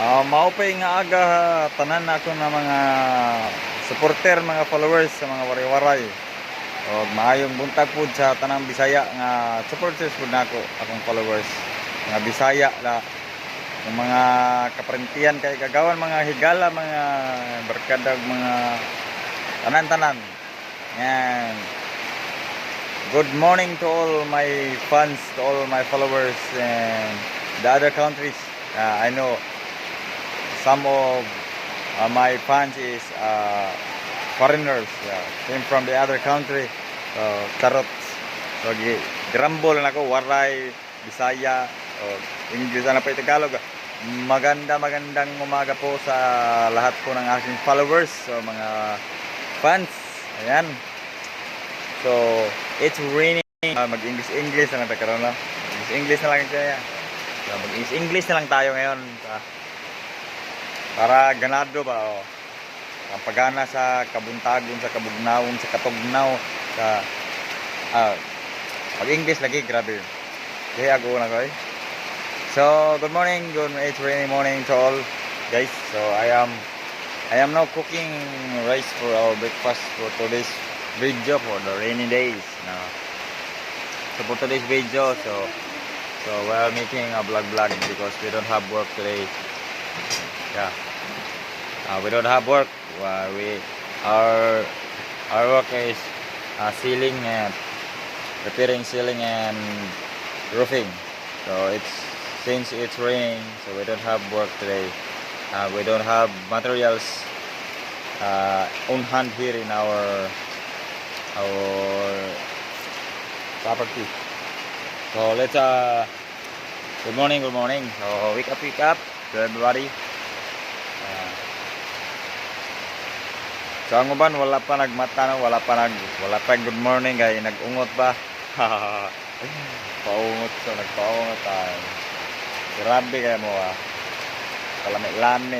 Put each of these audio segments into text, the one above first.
Maupay nga aga tanan na ako na mga supporter, mga followers sa mga waray-waray. O maayong buntag pud sa tanang Bisaya nga supporters pud nako, akong followers. Mga Bisaya la yung mga kaprentiyan kay kagawan, mga higala, mga barkada, mga tanan-tanan. Yan. Good morning to all my fans, to all my followers and the other countries. I know some of my fans is foreigners, came from the other country. So charot, so grumble na ko, waray, Bisaya, English na pa Tagalog. Magandang umaga po sa lahat po ng aking followers, so mga fans. Ayan, so it's raining. Mag-English na lang tayo na. English na lang kaya. So mag-English na lang tayo ngayon. Para ganado ba, ang pagana sa kabuntagon, sa kabugnawon, sa katugnaw, sa pag-English lagi, grabe. Kaya ako na ko eh. So good morning, it's rainy morning to all guys. So I am now cooking rice for our breakfast for today's video for the rainy days. So for today's video, so we are making a vlog because we don't have work today. Yeah, we don't have work. Our work is ceiling and repairing ceiling and roofing. So since it's raining, so we don't have work today. We don't have materials on hand here in our property. So let's good morning. So wake up to everybody. So ang uban wala pa nagmata, no? wala pa good morning kay nagungot pa. Paungot, so nagpaungot tayo. Grabe kayo mo Palami-lami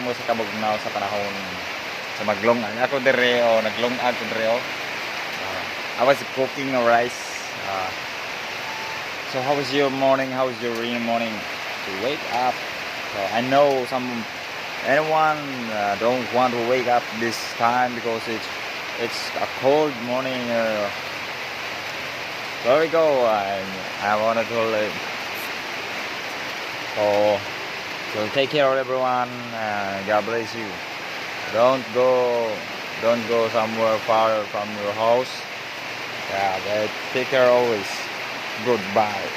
mo sa kabugnaw sa panahon sa maglongag. Ako dire naglongag ko dire I was cooking a rice. So how was your morning? How was your rainy morning? To wake up. So I know anyone don't want to wake up this time because it's a cold morning. There we go. I wanted to live. So take care of everyone. God bless you. Don't go somewhere far from your house. Yeah, but take care always. Goodbye.